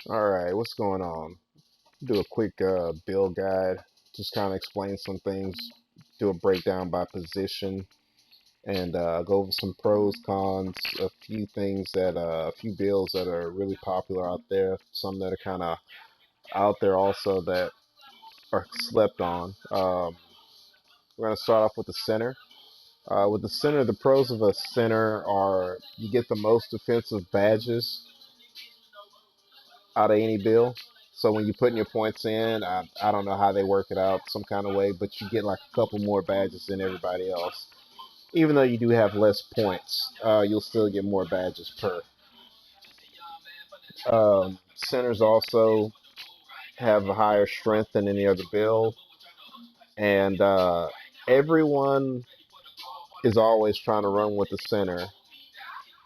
All right, what's going on? Do a quick build guide, just kind of explain some things, do a breakdown by position, and go over some pros, cons, a few things that, a few builds that are really popular out there, some that are kind of out there also that are slept on. We're going to start off with the center. With the center, the pros of a center are you get the most defensive badges out of any bill. So when you're putting your points in, I don't know how they work it out some kind of way, but you get like a couple more badges than everybody else. Even though you do have less points, you'll still get more badges per. Centers also have a higher strength than any other build, and everyone is always trying to run with the center.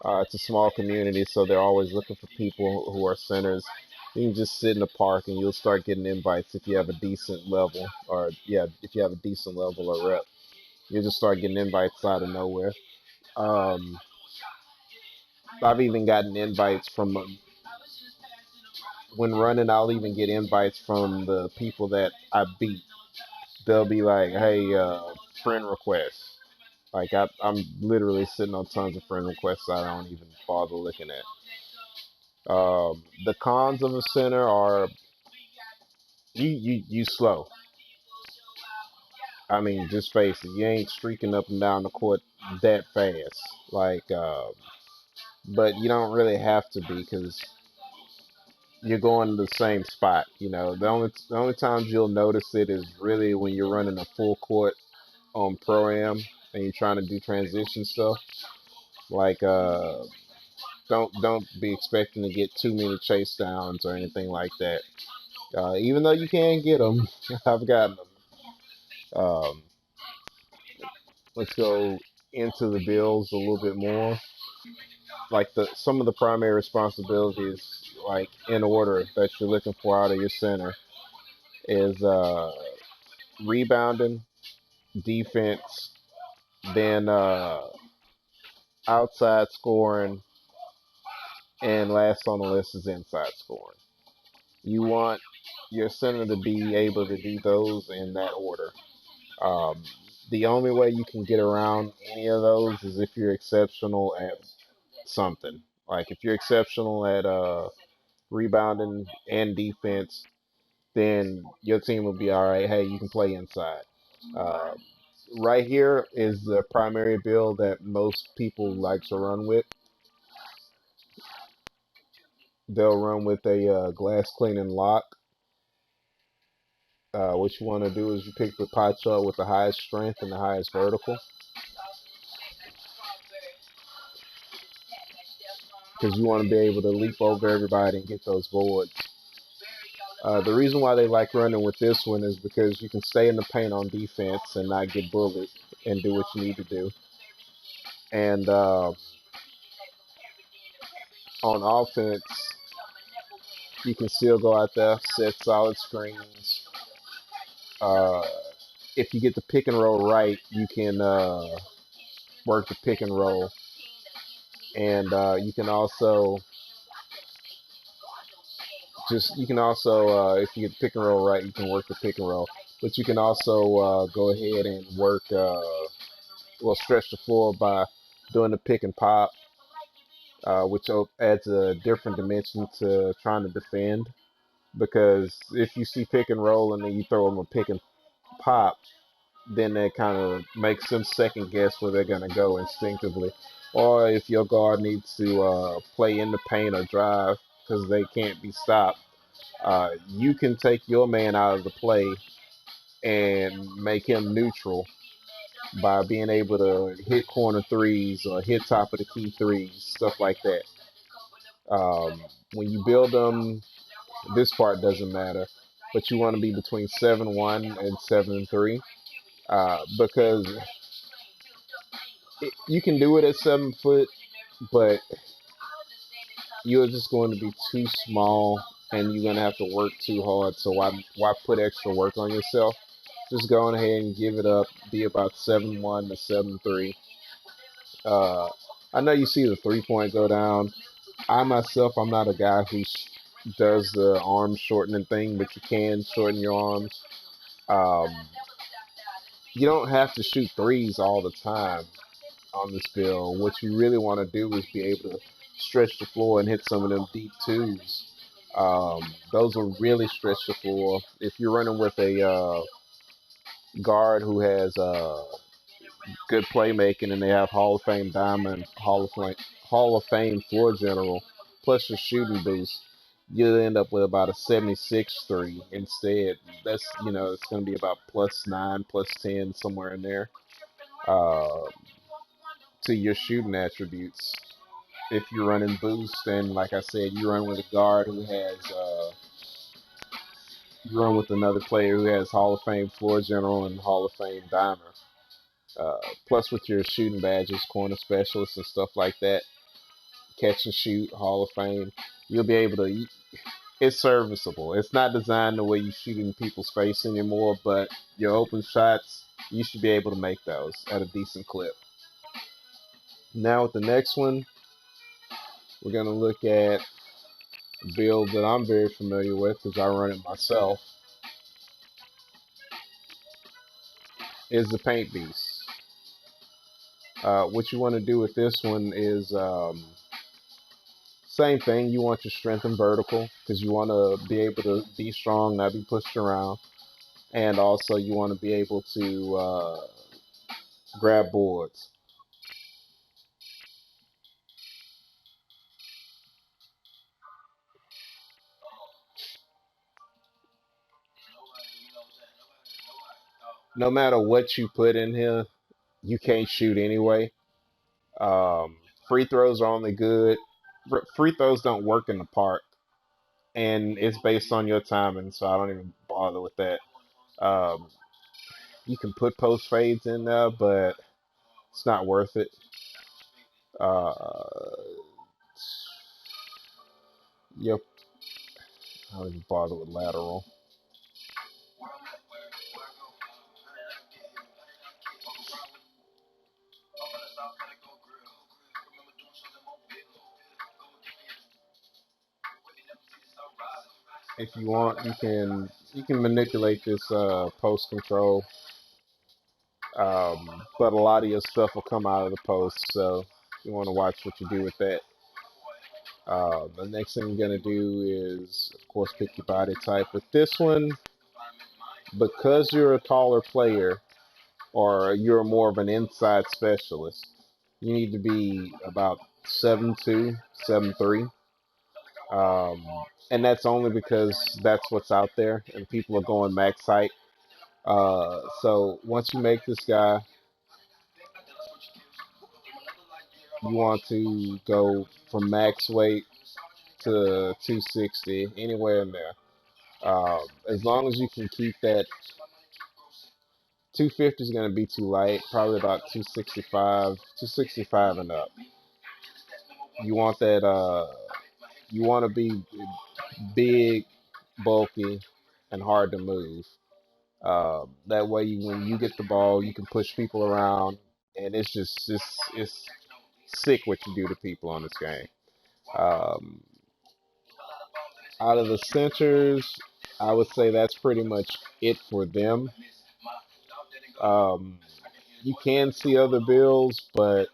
It's a small community, so they're always looking for people who are centers. You can just sit in the park and you'll start getting invites if you have a decent level, or yeah, if you have a decent level or rep, you'll just start getting invites out of nowhere. Um, I've even gotten invites from when running. I'll even get invites from the people that I beat. They'll be like, "Hey, friend request." Like I'm literally sitting on tons of friend requests I don't even bother looking at. The cons of a center are you slow. I mean, just face it, you ain't streaking up and down the court that fast. Like, but you don't really have to be because you're going to the same spot. You know, the only times you'll notice it is really when you're running a full court on pro am and you're trying to do transition stuff. Like, don't be expecting to get too many chase downs or anything like that. Even though you can get them, I've gotten them. Um, let's go into the bills a little bit more. Like the some of the primary responsibilities, like in order that you're looking for out of your center, is rebounding, defense, then outside scoring, and last on the list is inside scoring. You want your center to be able to do those in that order. Um, the only way you can get around any of those is if you're exceptional at something. Like if you're exceptional at rebounding and defense, then your team will be all right. Hey, you can play inside. Uh, right here is the primary build that most people like to run with. They'll run with a glass cleaning lock. What you want to do is you pick the pie chart with the highest strength and the highest vertical because you want to be able to leap over everybody and get those boards. The reason why they like running with this one is because you can stay in the paint on defense and not get bullied and do what you need to do. And on offense, you can still go out there, set solid screens. Uh, if you get the pick and roll right, you can work the pick and roll. And you can also if you get the pick and roll right, you can work the pick and roll. But you can also go ahead and work, stretch the floor by doing the pick and pop, which adds a different dimension to trying to defend. Because if you see pick and roll and then you throw them a pick and pop, then that kind of makes them second guess where they're going to go instinctively. Or if your guard needs to play in the paint or drive because they can't be stopped, you can take your man out of the play and make him neutral by being able to hit corner threes or hit top of the key threes, stuff like that. When you build them, this part doesn't matter, but you want to be between 7-1 and 7-3 because you can do it at 7 foot, but you're just going to be too small and you're going to have to work too hard. So why put extra work on yourself? Just go ahead and give it up. Be about 7-1 to 7-3. Uh, I know you see the 3 point go down. I'm not a guy who does the arm shortening thing, but you can shorten your arms. Um, you don't have to shoot threes all the time on this build. What you really want to do is be able to stretch the floor and hit some of them deep twos. Those will really stretch the floor. If you're running with a guard who has good playmaking and they have Hall of Fame diamond, Hall of Fame floor general, plus your shooting boost, you'll end up with about a 76 3 instead. That's, it's going to be about +9, +10, somewhere in there, uh, to your shooting attributes. If you're running boost, and like I said, you run with a guard who has, you run with another player who has Hall of Fame floor general and Hall of Fame dimer. Plus, with your shooting badges, corner specialists, and stuff like that, catch and shoot, Hall of Fame, you'll be able to. It's serviceable. It's not designed the way you shoot in people's face anymore, but your open shots, you should be able to make those at a decent clip. Now, with the next one, we're going to look at a build that I'm very familiar with because I run it myself, is the Paint Beast. What you want to do with this one is same thing. You want your strength and vertical because you want to be able to be strong, not be pushed around. And also you want to be able to grab boards. No matter what you put in here, you can't shoot anyway. Um, Free throws are only good. Free throws don't work in the park, and it's based on your timing, so I don't even bother with that. Um, you can put post fades in there, but it's not worth it. Uh, yep, I don't even bother with lateral. If you want, you can manipulate this post control, but a lot of your stuff will come out of the post, so you want to watch what you do with that. The next thing you're gonna do is, of course, pick your body type. With this one, because you're a taller player or you're more of an inside specialist, you need to be about 7'2", 7'3". Um, and that's only because that's what's out there, and people are going max height. So once you make this guy, you want to go from max weight to 260, anywhere in there. As long as you can keep that, 250 is going to be too light, probably about 265 and up. You want that, you want to be big, bulky, and hard to move. That way, when you get the ball, you can push people around, and it's sick what you do to people on this game. Um, Out of the centers, I would say that's pretty much it for them. Um, you can see other builds, but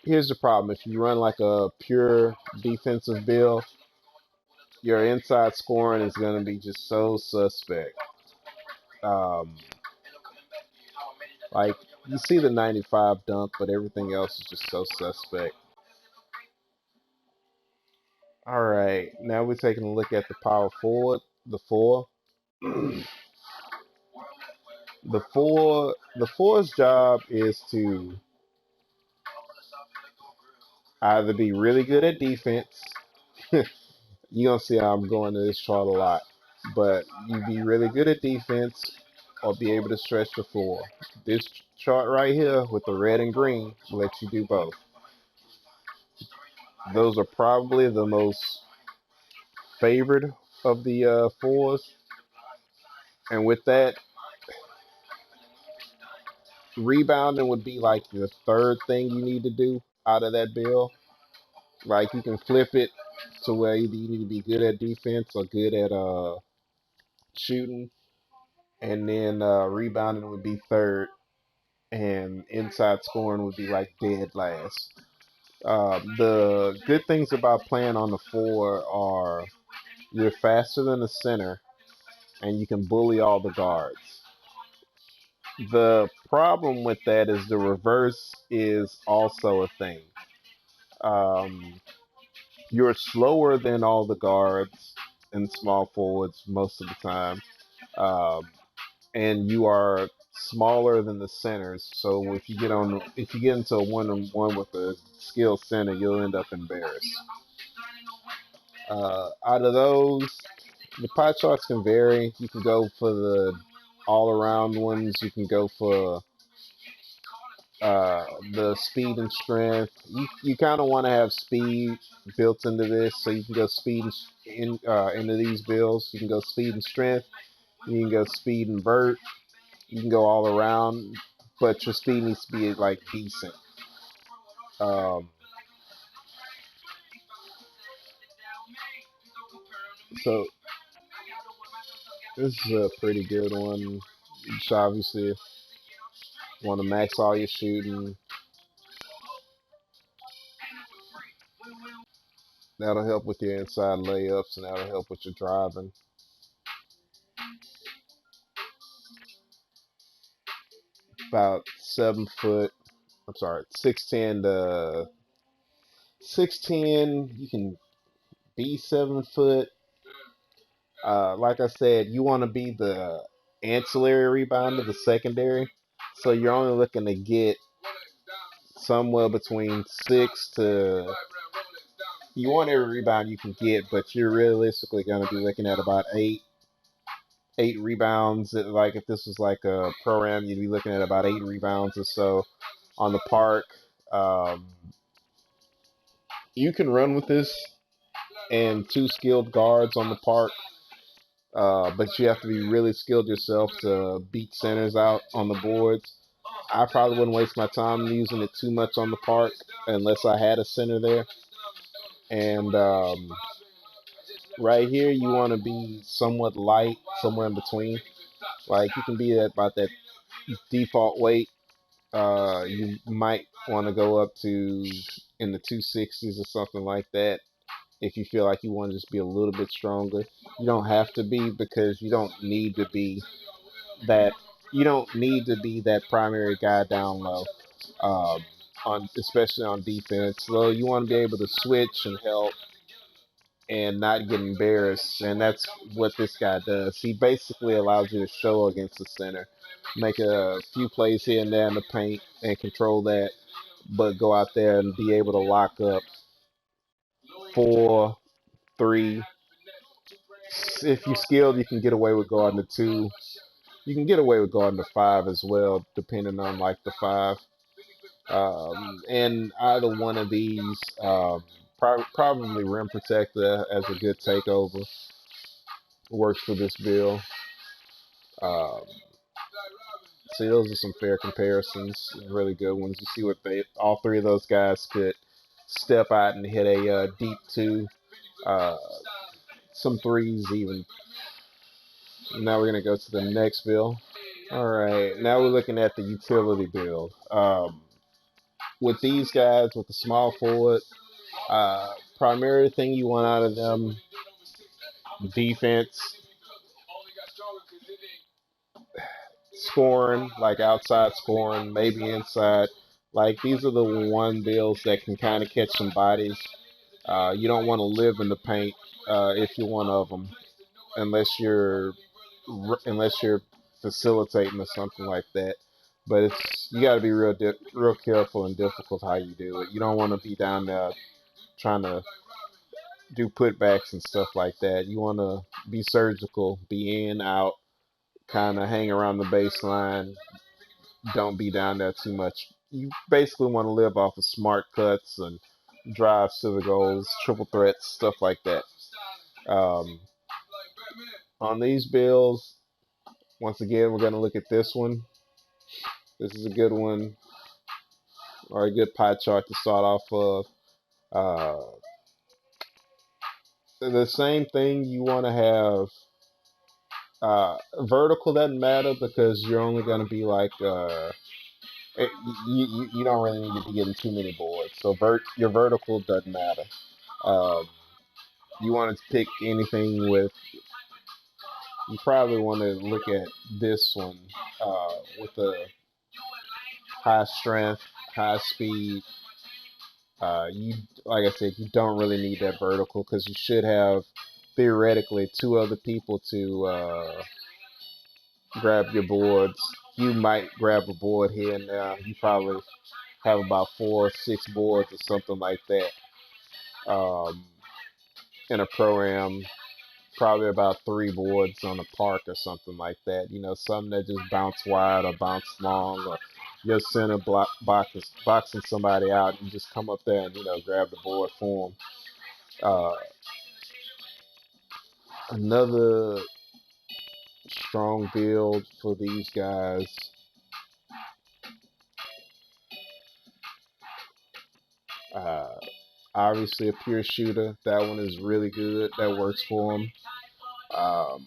here's the problem: if you run like a pure defensive build, your inside scoring is going to be just so suspect. Um, like you see the 95 dunk, but everything else is just so suspect. All right, now we're taking a look at the power forward, the four. The four's job is to either be really good at defense. You're gonna see how I'm going to this chart a lot, but you be really good at defense or be able to stretch the floor. This chart right here with the red and green lets you do both. Those are probably the most favored of the fours, and with that, rebounding would be like the third thing you need to do out of that bill. Like you can flip it to where either you need to be good at defense or good at shooting, and then rebounding would be third, and inside scoring would be like dead last. The good things about playing on the four are you're faster than the center, and you can bully all the guards. The problem with that is the reverse is also a thing. Um, you're slower than all the guards and small forwards most of the time, um, and you are smaller than the centers. So if you get into a one-on-one with a skilled center, you'll end up embarrassed. Out of those, the pie charts can vary. You can go for the all-around ones. You can go for the speed and strength. You kind of want to have speed built into this, so you can go speed into these builds. You can go speed and strength. You can go speed and vert. You can go all around, but your speed needs to be like decent. Um, so this is a pretty good one. You just obviously want to max all your shooting. That'll help with your inside layups, and that'll help with your driving. About 7 foot. I'm sorry, 6'10". You can be 7 foot. Like I said, you want to be the ancillary rebounder, the secondary. So you're only looking to get somewhere between six to. You want every rebound you can get, but you're realistically going to be looking at about eight rebounds. Like if this was like a program, you'd be looking at about 8 rebounds or so on the park. Um, you can run with this and two skilled guards on the park, but you have to be really skilled yourself to beat centers out on the boards. I probably wouldn't waste my time using it too much on the park unless I had a center there. And right here, you want to be somewhat light, somewhere in between. Like you can be at about that default weight. You might want to go up to in the 260s or something like that if you feel like you want to just be a little bit stronger. You don't have to be because you don't need to be that. You don't need to be that primary guy down low, on especially on defense. So you want to be able to switch and help and not get embarrassed. And that's what this guy does. He basically allows you to show against the center, make a few plays here and there in the paint and control that, but go out there and be able to lock up 4, 3. If you're skilled, you can get away with guarding the 2. You can get away with guarding the 5 as well, depending on like the 5. And either one of these, probably rim protector as a good takeover works for this bill. Um, see, those are some fair comparisons, really good ones. You see what all three of those guys could step out and hit a deep 2, uh, some 3s even. Now we're gonna go to the next bill. All right, now we're looking at the utility build. With these guys, with the small forward, primary thing you want out of them, defense, scoring, like outside scoring, maybe inside. Like these are the one bills that can kind of catch some bodies. You don't want to live in the paint if you're one of them, unless you're unless you're facilitating or something like that. But you got to be real careful and difficult how you do it. You don't want to be down there trying to do putbacks and stuff like that. You want to be surgical, be in, out, kind of hang around the baseline. Don't be down there too much. You basically want to live off of smart cuts and drives to the goals, triple threats, stuff like that. Um, on these bills, once again, we're going to look at this one. This is a good one, or a good pie chart to start off of. Uh, the same thing you want to have. Vertical doesn't matter because you're only going to be like it, you don't really need to be getting too many boards. So your vertical doesn't matter. Um, you want to pick anything with. You probably want to look at this one with a high strength, high speed. You like I said, you don't really need that vertical because you should have theoretically two other people to grab your boards. You might grab a board here and there. You probably have about 4 or 6 boards or something like that in a pro-am. Probably about 3 boards on a park or something like that. You know, some that just bounce wide or bounce long, or your center boxing somebody out. You just come up there and grab the board for them. Another strong build for these guys. Uh, Obviously, a pure shooter. That one is really good. That works for them. Um,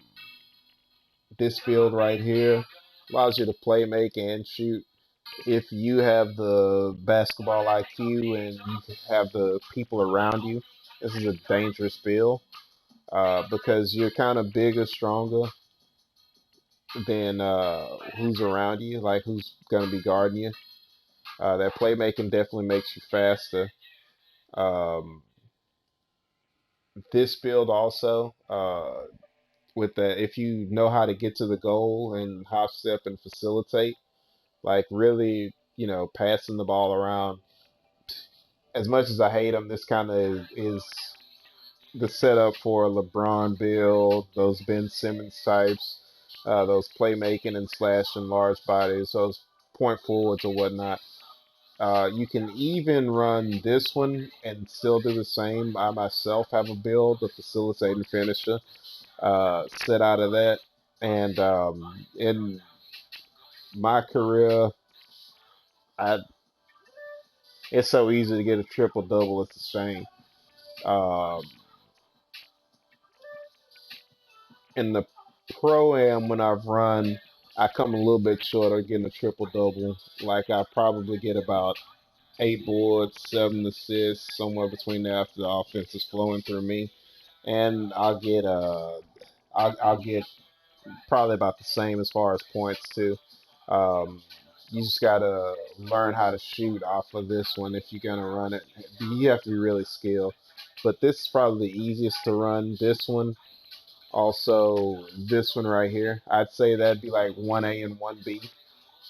this build right here allows you to play, make, and shoot. If you have the basketball IQ and you have the people around you, this is a dangerous build because you're kind of bigger, stronger than who's around you, like who's going to be guarding you. That playmaking definitely makes you faster. Um, this build also, with that, if you know how to get to the goal and half step and facilitate, like really, passing the ball around. As much as I hate him, this kind of is the setup for a LeBron build, those Ben Simmons types, those playmaking and slashing large bodies, those point forwards or whatnot. You can even run this one and still do the same. I myself have a build, the facilitating finisher, set out of that. And in my career, I it's so easy to get a triple double. It's a shame. Um, in the pro am, when I've run, I come a little bit short of getting a triple double. Like I probably get about 8 boards, 7 assists, somewhere between there after the offense is flowing through me, and I'll get probably about the same as far as points too. Um, you just gotta learn how to shoot off of this one if you're gonna run it. You have to be really skilled. But this is probably the easiest to run. This one, also this one right here. I'd say that'd be like 1A and 1B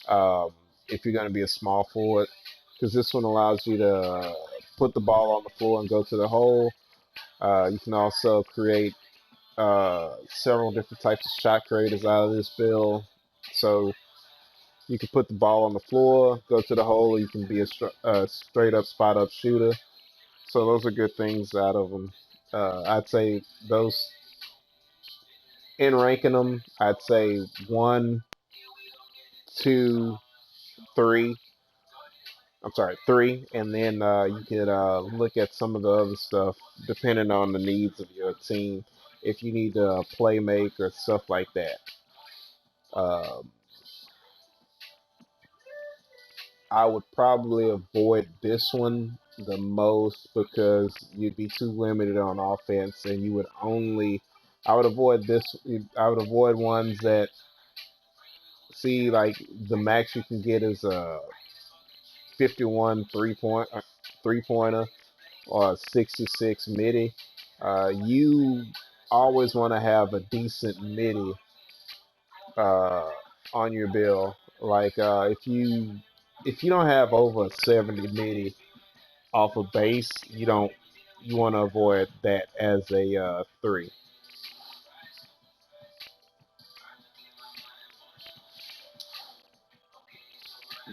um, if you're gonna be a small forward, because this one allows you to put the ball on the floor and go to the hole. You can also create several different types of shot creators out of this build. So you can put the ball on the floor, go to the hole, or you can be a straight up spot up shooter. So those are good things out of them. I'd say those in ranking them, I'd say 1, 2, 3. I'm sorry, 3, and then you could look at some of the other stuff depending on the needs of your team. If you need to play make or stuff like that. Um, I would probably avoid this one the most because you'd be too limited on offense, and you would only. I would avoid this. I would avoid ones that see like the max you can get is a 51 three pointer or a 66 midi. You always want to have a decent midi uh, on your bill. Like if you don't have over a 70 midi off of base, you want to avoid that as a 3.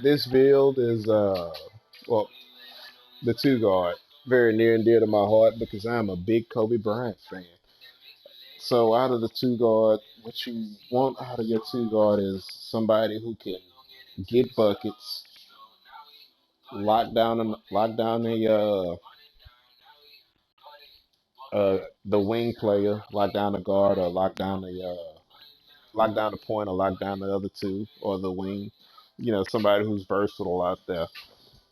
This build is well the 2 guard, very near and dear to my heart because I'm a big Kobe Bryant fan. So out of the 2 guard, what you want out of your 2 guard is somebody who can get buckets, lock down the the wing player, lock down the guard, or lock down the point, or lock down the other two, or the wing. You know, somebody who's versatile out there.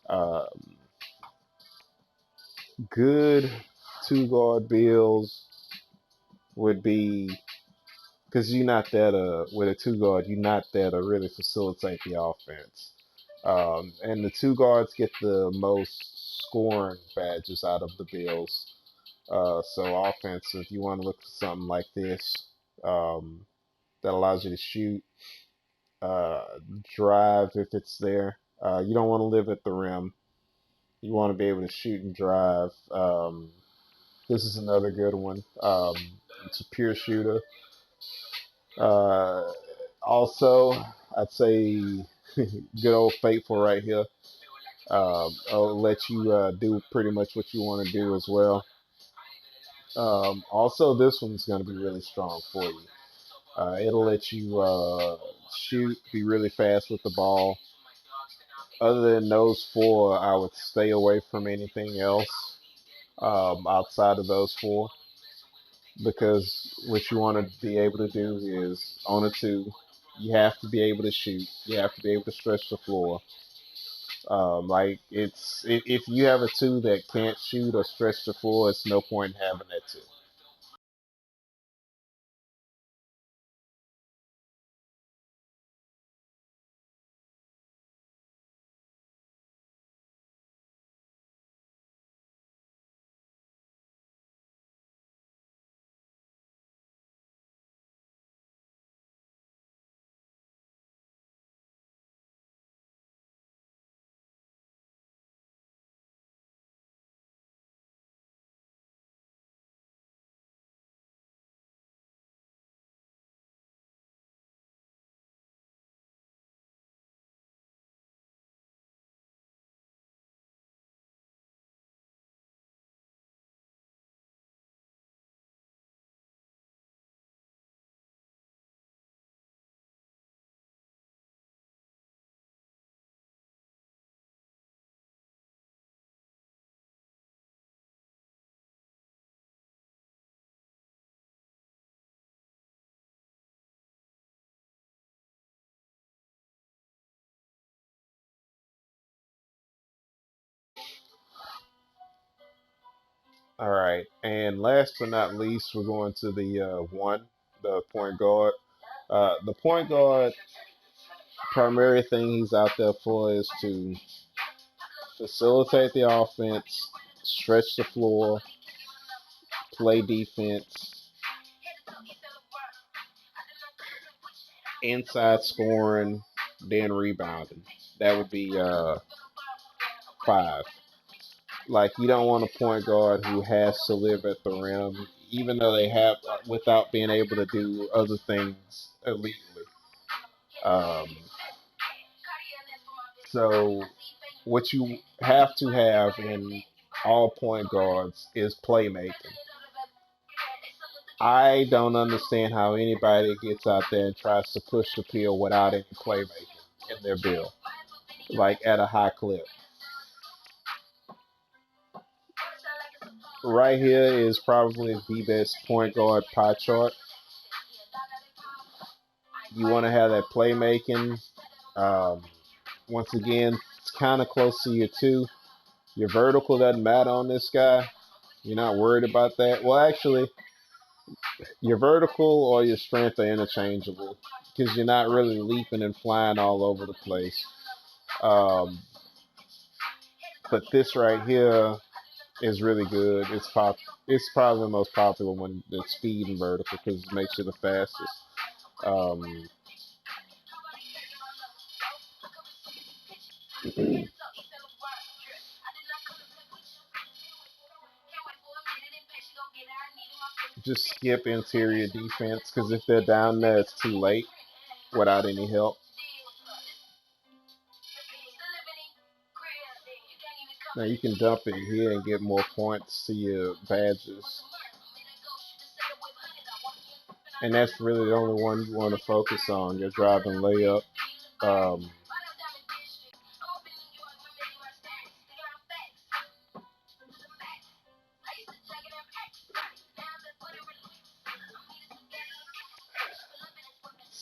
Uh, Good two guard bills would be because you're not there to with a two guard. You're not there to really facilitate the offense. And the two guards get the most scoring badges out of the bills. So offense, if you want to look for something like this, um, that allows you to shoot, uh, drive if it's there. You don't want to live at the rim. You want to be able to shoot and drive. This is another good one. It's a pure shooter. Uh, Also, I'd say good old faithful right here. I'll let you do pretty much what you want to do as well. Also, this one's going to be really strong for you. It'll let you shoot, be really fast with the ball. Other than those four, I would stay away from anything else outside of those four because what you want to be able to do is on a two, you have to be able to shoot, you have to be able to stretch the floor. Like if you have a two that can't shoot or stretch the floor, it's no point in having that two. All right, and last but not least, we're going to the the point guard. The point guard, primary thing he's out there for is to facilitate the offense, stretch the floor, play defense, inside scoring, then rebounding. That would be five. Like you don't want a point guard who has to live at the rim, even though they have, without being able to do other things elitely. Um, so what you have to have in all point guards is playmaking. I don't understand how anybody gets out there and tries to push the pill without any playmaking in their bill, like at a high clip. Right here is probably the best point guard pie chart. You want to have that playmaking. Um, Once again, it's kind of close to your two. Your vertical doesn't matter on this guy. You're not worried about that. Well, actually, your vertical or your strength are interchangeable because you're not really leaping and flying all over the place. Um, but this right here is really good. It's pop. It's probably the most popular one. The speed and vertical because it makes you the fastest. Um, just skip interior defense because if they're down there, it's too late without any help. Now you can dump it here and get more points to your badges. And that's really the only one you want to focus on, your driving layup. Um,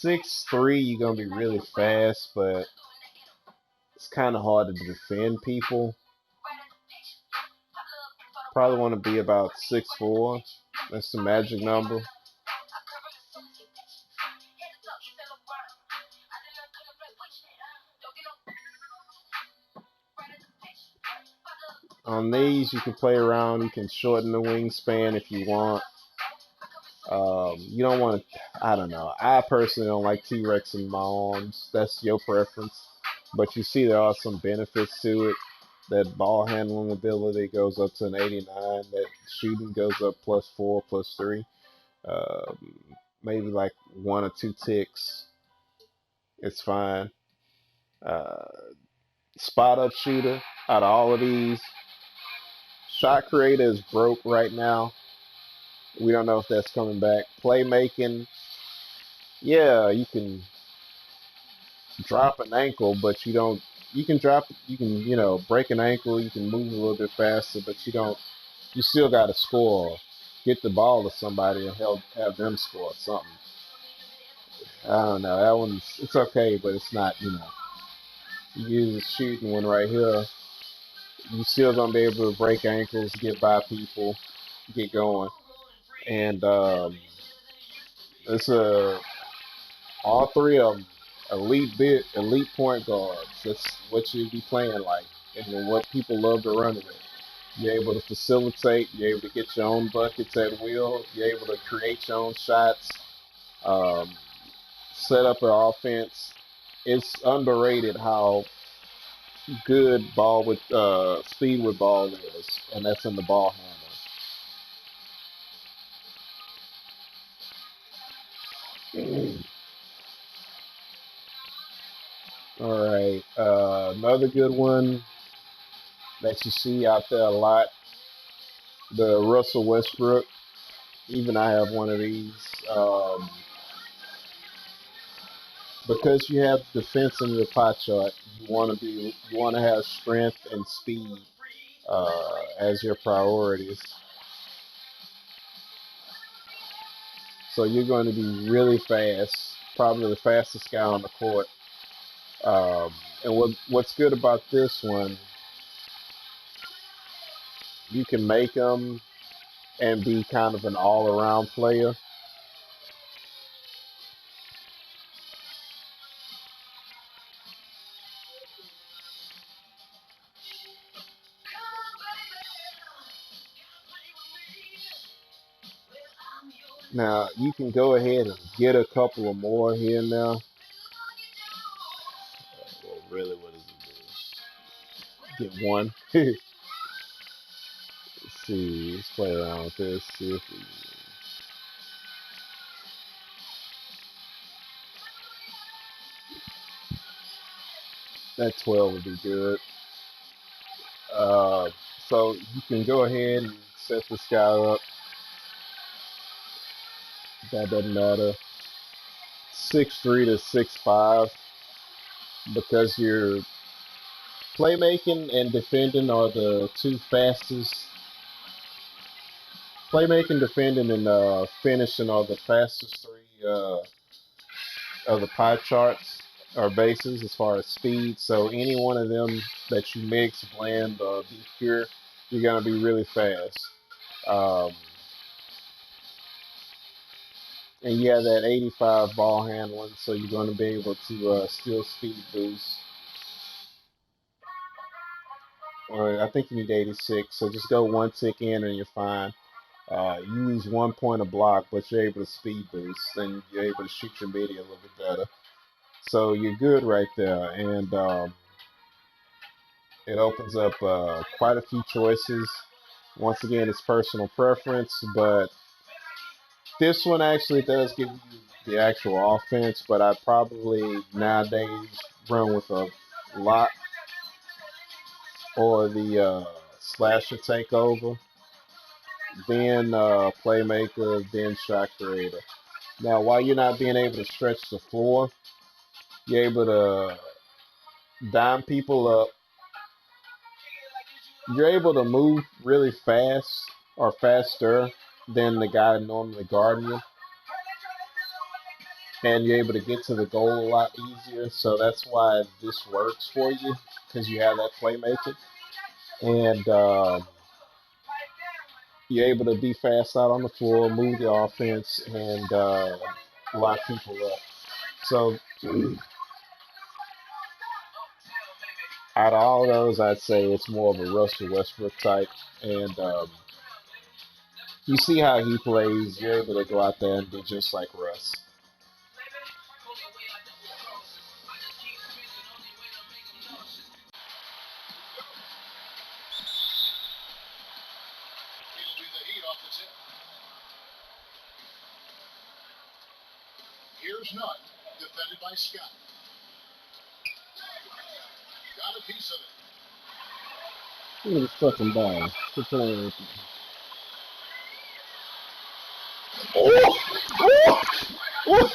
6'3", you're gonna be really fast, but it's kind of hard to defend people. Probably want to be about 6'4". That's the magic number. On these, you can play around. You can shorten the wingspan if you want. You don't want to. I don't know. I personally don't like T-Rex in my arms. That's your preference. But you see, there are some benefits to it. That ball handling ability goes up to an 89. That shooting goes up +4, +3. Um, Maybe like 1 or 2 ticks. It's fine. Uh, Spot up shooter. Out of all of these, shot creator is broke right now. We don't know if that's coming back. Playmaking, yeah, you can drop an ankle, but you don't. You can drop. You can break an ankle. You can move a little bit faster, but you don't. You still got to score. Get the ball to somebody and have them score something. I don't know. That one's it's okay, but it's not. You use a shooting one right here. You still gonna be able to break ankles, get by people, get going, and it's a all three of them elite point guards. That's what you'd be playing like, and what people love to run with. You're able to facilitate. You're able to get your own buckets at will. You're able to create your own shots. Um, Set up an offense. It's underrated how good ball with speed with ball is, and that's in the ball handler. All right, another good one that you see out there a lot, the Russell Westbrook. Even I have one of these. Because you have defense in your pie chart, you want to have strength and speed as your priorities. So you're going to be really fast, probably the fastest guy on the court. And what's good about this one, you can make them and be kind of an all-around player. Now you can go ahead and get a couple of more here and there. Well, really, what does it do? Get one. Let's see. Let's play around with this. See if we, that 12 would be good. Uh, so you can go ahead and set this guy up. That doesn't matter. 6'3" to 6'5", because your playmaking and defending are the two fastest. Playmaking, defending, and finishing are the fastest three of the pie charts or bases as far as speed. So any one of them that you mix, blend, or be pure, you're gonna be really fast. Um, and you have that 85 ball handling, so you're going to be able to still speed boost. Or I think you need 86, so just go 1 tick in and you're fine. You lose 1 point of block, but you're able to speed boost, and you're able to shoot your media a little bit better. So you're good right there, and it opens up quite a few choices. Once again, it's personal preference, but this one actually does give you the actual offense, but I probably nowadays run with a lock or the slasher takeover, then playmaker, then shot creator. Now, while you're not being able to stretch the floor, you're able to dime people up. You're able to move really fast or faster than the guy normally guarding you. and you're able to get to the goal a lot easier. So that's why this works for you because you have that playmaking, and you're able to be fast out on the floor, move the offense, and lock people up. So out of all those, I'd say it's more of a Russell Westbrook type, and you see how he plays. You're able to go out there and be just like Russ. Look at this fucking ball. Quit playing with me. Oh! Oh! Oh!